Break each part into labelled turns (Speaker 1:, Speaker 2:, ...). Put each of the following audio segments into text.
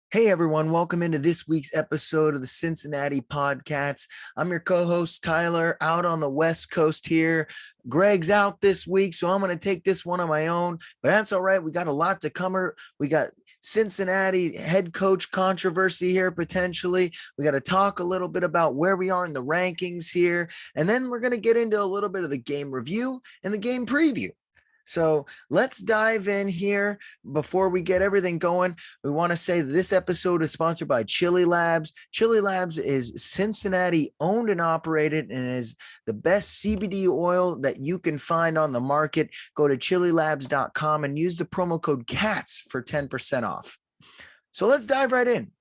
Speaker 1: Hey everyone, welcome into this week's episode of the Cincinnati Podcast. I'm your co-host Tyler, out on the West Coast here. Greg's out this week, so I'm going to take this one on my own, but that's all right. We got a lot to cover. We got Cincinnati head coach controversy here potentially. We got to talk a little bit about where we are in the rankings here, and then we're going to get into a little bit of the game review and the game preview. So let's dive in here. Before we get everything going, we want to say that this episode is sponsored by Chili Labs. Chili Labs is Cincinnati owned and operated and is the best CBD oil that you can find on the market. Go to chililabs.com and use the promo code CATS for 10% off. So let's dive right in.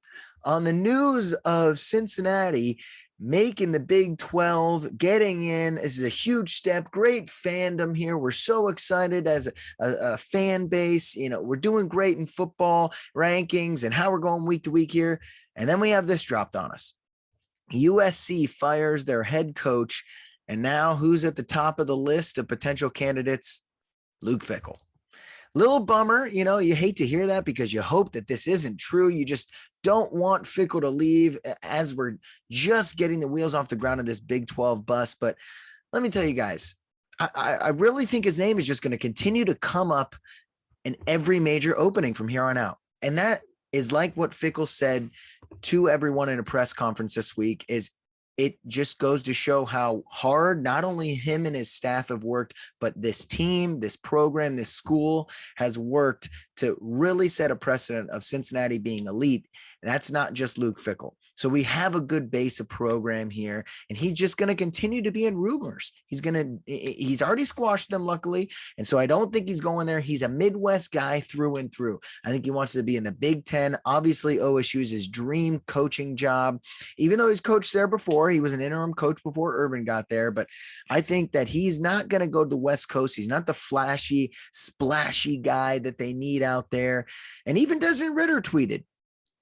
Speaker 1: On the news of Cincinnati making the Big 12, getting in. This is a huge step. Great fandom here. We're so excited as a fan base. You know, we're doing great in football rankings and how we're going week to week here. And then we have this dropped on us. USC fires their head coach. And now who's at the top of the list of potential candidates? Luke Fickell. Little bummer, you know, you hate to hear that because you hope that this isn't true. You just don't want Fickell to leave as we're just getting the wheels off the ground of this Big 12 bus. But let me tell you guys, I really think his name is just going to continue to come up in every major opening from here on out. And that is like what Fickell said to everyone in a press conference this week is it just goes to show how hard not only him and his staff have worked, but this team, this program, this school has worked to really set a precedent of Cincinnati being elite. And that's not just Luke Fickell. So we have a good base of program here, and he's just going to continue to be in rumors. He's already squashed them, luckily. And so I don't think he's going there. He's a Midwest guy through and through. I think he wants to be in the Big Ten. Obviously, OSU is his dream coaching job. Even though he's coached there before, he was an interim coach before Urban got there. But I think that he's not going to go to the West Coast. He's not the flashy, splashy guy that they need out there. And even Desmond Ritter tweeted,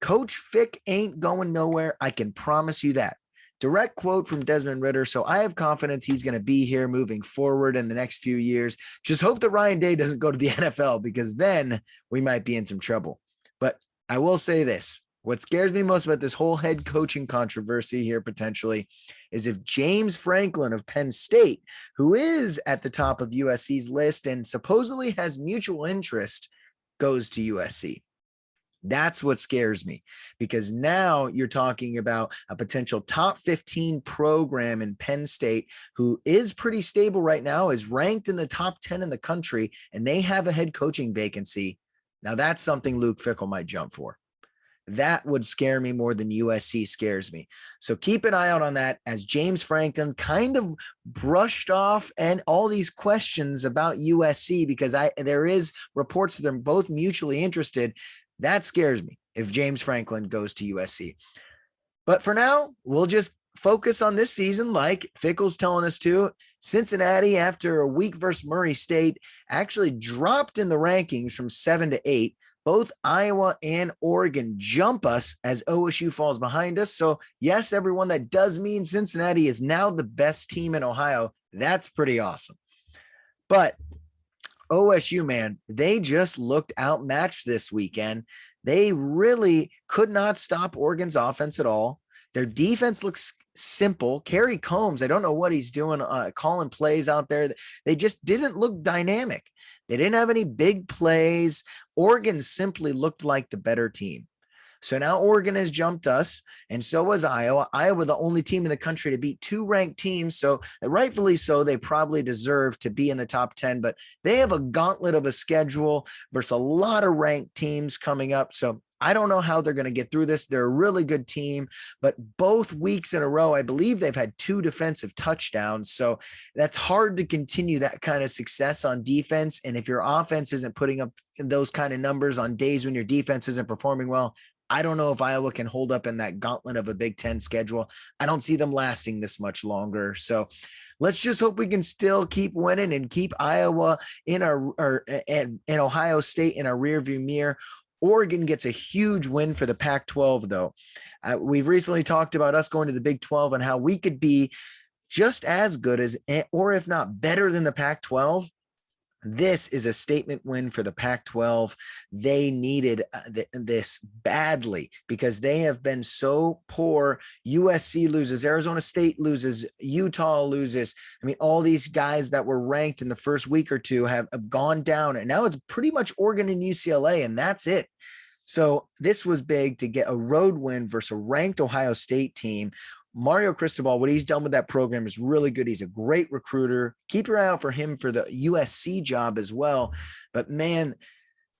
Speaker 1: Coach Fick ain't going nowhere. I can promise you that. Direct quote from Desmond Ritter. So I have confidence he's going to be here moving forward in the next few years. Just hope that Ryan Day doesn't go to the NFL because then we might be in some trouble. But I will say this. What scares me most about this whole head coaching controversy here potentially is if James Franklin of Penn State, who is at the top of USC's list and supposedly has mutual interest, goes to USC. That's what scares me because now you're talking about a potential top 15 program in Penn State who is pretty stable right now, is ranked in the top 10 in the country, and they have a head coaching vacancy. Now that's something Luke Fickell might jump for. That would scare me more than USC scares me. So keep an eye out on that as James Franklin kind of brushed off and all these questions about USC because there is reports that they're both mutually interested. That scares me if James Franklin goes to USC. But for now, we'll just focus on this season like Fickell's telling us to. Cincinnati, after a week versus Murray State, actually dropped in the rankings from 7 to 8. Both Iowa and Oregon jump us as OSU falls behind us. So, yes, everyone, that does mean Cincinnati is now the best team in Ohio. That's pretty awesome. But OSU, man, they just looked outmatched this weekend. They really could not stop Oregon's offense at all. Their defense looks simple. Kerry Combs, I don't know what he's doing, calling plays out there. They just didn't look dynamic. They didn't have any big plays. Oregon simply looked like the better team. So now Oregon has jumped us, and so was Iowa. Iowa, the only team in the country to beat two ranked teams. So rightfully so, they probably deserve to be in the top 10, but they have a gauntlet of a schedule versus a lot of ranked teams coming up. So I don't know how they're going to get through this. They're a really good team, but both weeks in a row, I believe they've had 2 defensive touchdowns. So that's hard to continue that kind of success on defense. And if your offense isn't putting up those kind of numbers on days when your defense isn't performing well, I don't know if Iowa can hold up in that gauntlet of a Big Ten schedule. I don't see them lasting this much longer. So let's just hope we can still keep winning and keep Iowa in and Ohio State in our rearview mirror. Oregon gets a huge win for the Pac-12, though. We've recently talked about us going to the Big 12 and how we could be just as good as, or if not better than the Pac-12. This is a statement win for the Pac-12. They needed this badly because they have been so poor. USC loses, Arizona State loses, Utah loses. I mean, all these guys that were ranked in the first week or two have gone down, and now it's pretty much Oregon and UCLA, and that's it. So this was big to get a road win versus a ranked Ohio State team. Mario Cristobal, what he's done with that program is really good. He's a great recruiter. Keep your eye out for him for the USC job as well. But man,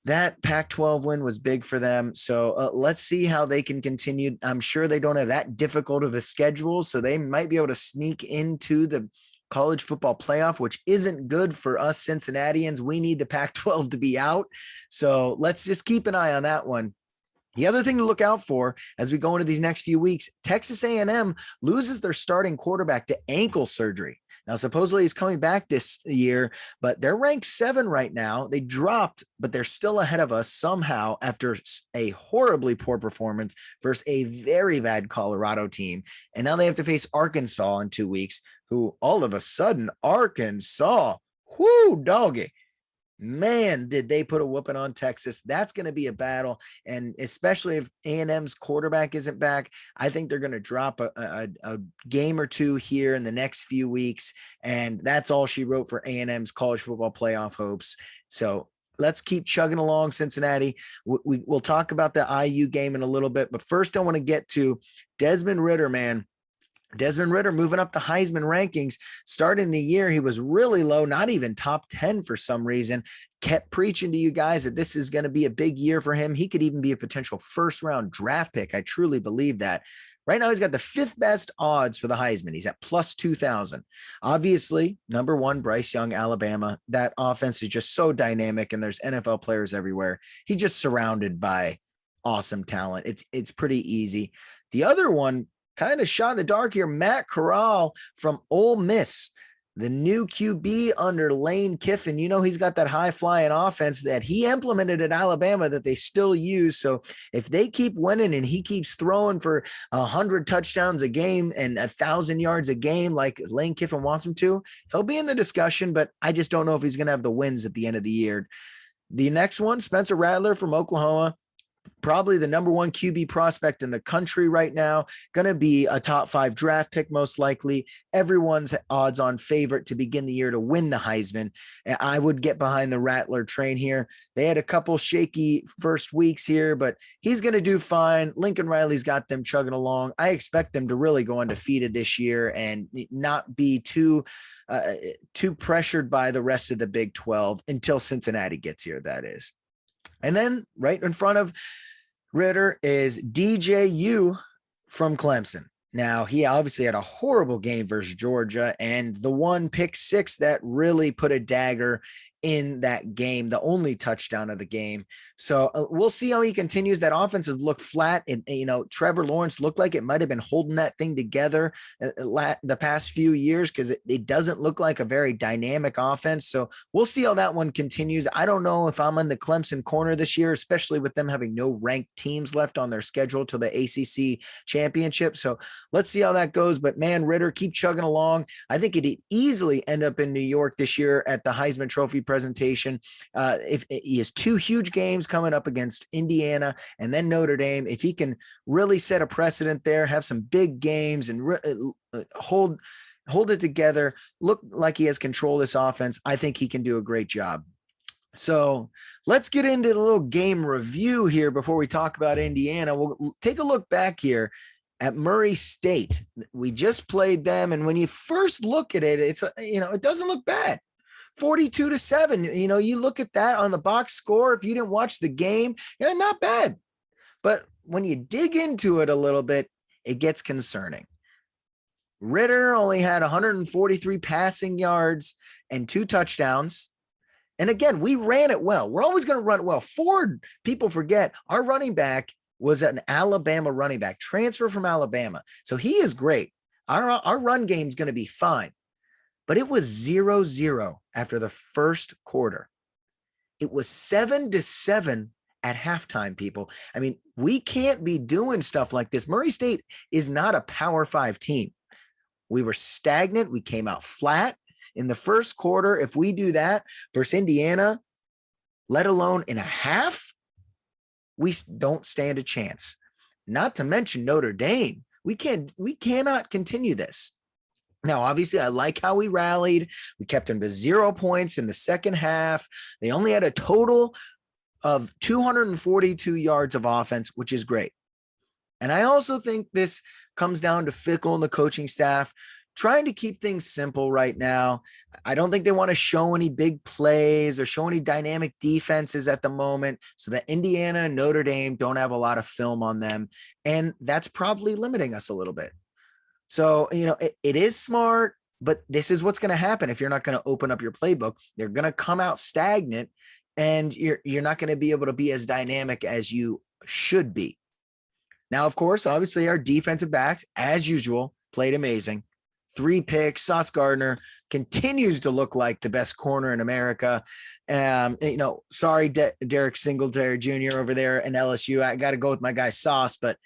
Speaker 1: that Pac-12 win was big for them. So let's see how they can continue. I'm sure they don't have that difficult of a schedule, so they might be able to sneak into the college football playoff, which isn't good for us Cincinnatians. We need the Pac-12 to be out. So let's just keep an eye on that one. The other thing to look out for as we go into these next few weeks, Texas A&M loses their starting quarterback to ankle surgery. Now, supposedly he's coming back this year, but they're ranked 7 right now. They dropped, but they're still ahead of us somehow after a horribly poor performance versus a very bad Colorado team. And now they have to face Arkansas in 2 weeks, who all of a sudden, Arkansas, whoo, doggy. Man, did they put a whooping on Texas. That's going to be a battle. And especially if A&M's quarterback isn't back, I think they're going to drop a game or two here in the next few weeks. And that's all she wrote for A&M's college football playoff hopes. So let's keep chugging along, Cincinnati. We'll talk about the IU game in a little bit. But first, I want to get to Desmond Ritter, man. Desmond Ritter moving up the Heisman rankings. Starting the year, he was really low, not even top 10 for some reason. Kept preaching to you guys that this is going to be a big year for him. He could even be a potential first-round draft pick. I truly believe that. Right now, he's got the 5th best odds for the Heisman. He's at plus 2,000. Obviously, number 1, Bryce Young, Alabama. That offense is just so dynamic, and there's NFL players everywhere. He's just surrounded by awesome talent. It's pretty easy. The other one, kind of shot in the dark here, Matt Corral from Ole Miss, the new QB under Lane Kiffin. You know, he's got that high-flying offense that he implemented at Alabama that they still use. So if they keep winning and he keeps throwing for 100 touchdowns a game and 1,000 yards a game like Lane Kiffin wants him to, he'll be in the discussion, but I just don't know if he's going to have the wins at the end of the year. The next one, Spencer Rattler from Oklahoma. Probably the number 1 QB prospect in the country right now, going to be a top 5 draft pick, most likely. Everyone's odds on favorite to begin the year to win the Heisman. I would get behind the Rattler train here. They had a couple shaky first weeks here, but he's going to do fine. Lincoln Riley's got them chugging along. I expect them to really go undefeated this year and not be too pressured by the rest of the Big 12 until Cincinnati gets here, that is. And then right in front of Ritter is DJU from Clemson. Now, he obviously had a horrible game versus Georgia, and the one pick 6 that really put a dagger in that game, the only touchdown of the game. So we'll see how he continues. That offense has looked flat. And, you know, Trevor Lawrence looked like it might have been holding that thing together the past few years because it doesn't look like a very dynamic offense. So we'll see how that one continues. I don't know if I'm on the Clemson corner this year, especially with them having no ranked teams left on their schedule to the ACC championship. So let's see how that goes. But man, Ritter, keep chugging along. I think it'd easily end up in New York this year at the Heisman Trophy presentation. If he has 2 huge games coming up against Indiana and then Notre Dame, if he can really set a precedent there, have some big games and hold it together, look like he has control of this offense, I think he can do a great job. So let's get into the little game review here before we talk about Indiana. We'll take a look back here at Murray State. We just played them, and when you first look at it, it's, you know, it doesn't look bad. 42-7. You know, you look at that on the box score. If you didn't watch the game, yeah, not bad. But when you dig into it a little bit, it gets concerning. Ritter only had 143 passing yards and 2 touchdowns. And again, we ran it well. We're always going to run it well. Ford, people forget, our running back was an Alabama running back, transfer from Alabama. So he is great. Our run game is going to be fine. But it was 0-0 after the first quarter. It was 7-7 at halftime, people. I mean, we can't be doing stuff like this. Murray State is not a Power 5 team. We were stagnant. We came out flat. in the first quarter, if we do that versus Indiana, let alone in a half, we don't stand a chance. Not to mention Notre Dame. We cannot continue this. Now, obviously, I like how we rallied. We kept them to 0 points in the second half. They only had a total of 242 yards of offense, which is great. And I also think this comes down to Fickell and the coaching staff trying to keep things simple right now. I don't think they want to show any big plays or show any dynamic defenses at the moment, so that Indiana and Notre Dame don't have a lot of film on them. And that's probably limiting us a little bit. So, it is smart, but this is what's going to happen if you're not going to open up your playbook. They're going to come out stagnant, and you're not going to be able to be as dynamic as you should be. Now, of course, obviously our defensive backs, as usual, played amazing. 3 picks. Sauce Gardner continues to look like the best corner in America. Sorry, Derek Singletary Jr. over there in LSU. I got to go with my guy Sauce, but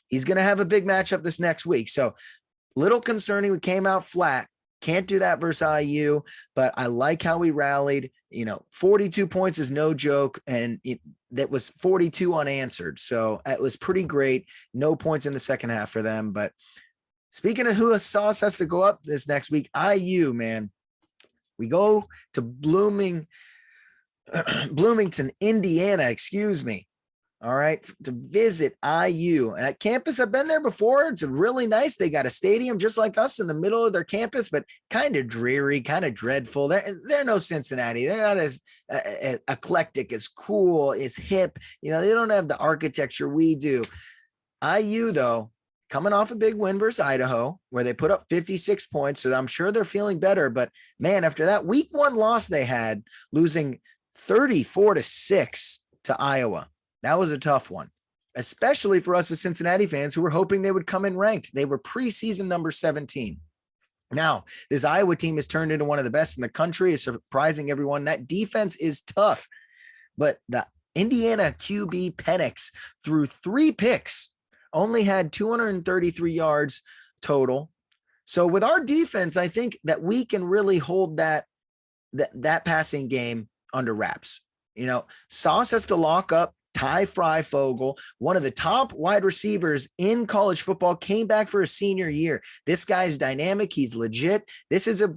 Speaker 1: he's going to have a big matchup this next week. So little concerning. We came out flat. Can't do that versus IU, but I like how we rallied. 42 points is no joke, and that was 42 unanswered. So it was pretty great. No points in the second half for them, but speaking of who Sauce has to go up this next week, IU, man. We go to Bloomington, Indiana, all right, to visit IU. And at campus, I've been there before. It's really nice. They got a stadium just like us in the middle of their campus, but kind of dreary, kind of dreadful. They're no Cincinnati. They're not as eclectic, as cool, as hip. They don't have the architecture we do. IU, though, coming off a big win versus Idaho, where they put up 56 points. So I'm sure they're feeling better. But man, after that week 1 loss they had, losing 34-6 to Iowa, that was a tough one, especially for us as Cincinnati fans who were hoping they would come in ranked. They were preseason number 17. Now, this Iowa team has turned into one of the best in the country, is surprising everyone. That defense is tough, but the Indiana QB Penix threw 3 picks, only had 233 yards total. So with our defense, I think that we can really hold that passing game under wraps. Sauce has to lock up Ty Freifogel, one of the top wide receivers in college football, came back for a senior year. This guy's dynamic. He's legit. This is a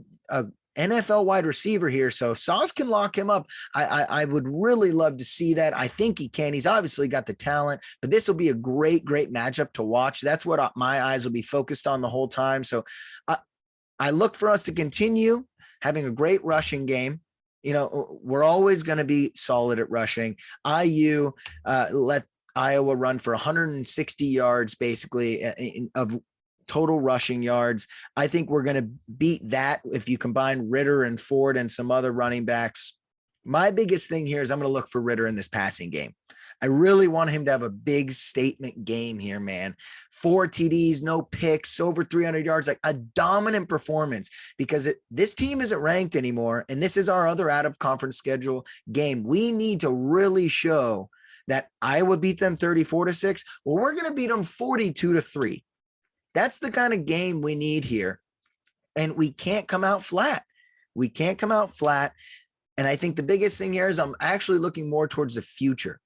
Speaker 1: NFL wide receiver here. So Sauce can lock him up. I would really love to see that. I think he can. He's obviously got the talent, but this will be a great matchup to watch. That's what my eyes will be focused on the whole time. So I look for us to continue having a great rushing game. We're always going to be solid at rushing. IU let Iowa run for 160 yards, basically, of total rushing yards. I think we're going to beat that if you combine Ritter and Ford and some other running backs. My biggest thing here is I'm going to look for Ritter in this passing game. I really want him to have a big statement game here, man. 4 TDs, no picks, over 300 yards, like a dominant performance, because this team isn't ranked anymore. And this is our other out of conference schedule game. We need to really show that Iowa beat them 34-6. Well, we're going to beat them 42-3. That's the kind of game we need here. And we can't come out flat. And I think the biggest thing here is I'm actually looking more towards the future.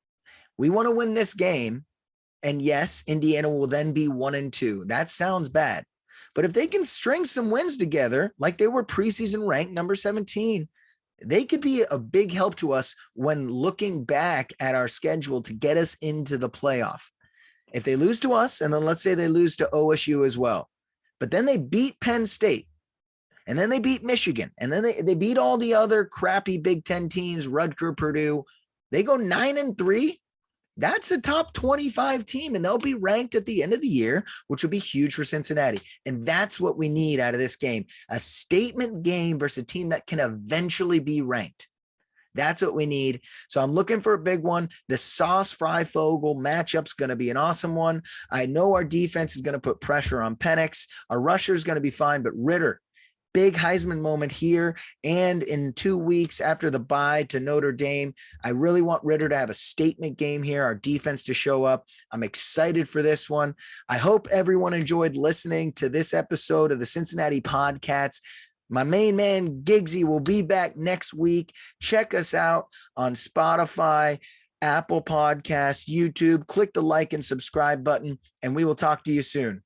Speaker 1: We want to win this game. And yes, Indiana will then be 1-2. That sounds bad. But if they can string some wins together, like they were preseason ranked number 17, they could be a big help to us when looking back at our schedule to get us into the playoff. If they lose to us, and then let's say they lose to OSU as well, but then they beat Penn State, and then they beat Michigan, and then they beat all the other crappy Big Ten teams, Rutgers, Purdue, they go 9-3. That's a top 25 team, and they'll be ranked at the end of the year, which will be huge for Cincinnati. And that's what we need out of this game, a statement game versus a team that can eventually be ranked. That's what we need. So I'm looking for a big one. The Sauce Freifogel matchup's going to be an awesome one. I know our defense is going to put pressure on Penix. Our rusher is going to be fine, but Ritter, big Heisman moment here. And in 2 weeks after the bye to Notre Dame, I really want Ritter to have a statement game here, our defense to show up. I'm excited for this one. I hope everyone enjoyed listening to this episode of the Cincinnati Podcats. My main man, Giggsy, will be back next week. Check us out on Spotify, Apple Podcasts, YouTube. Click the like and subscribe button, and we will talk to you soon.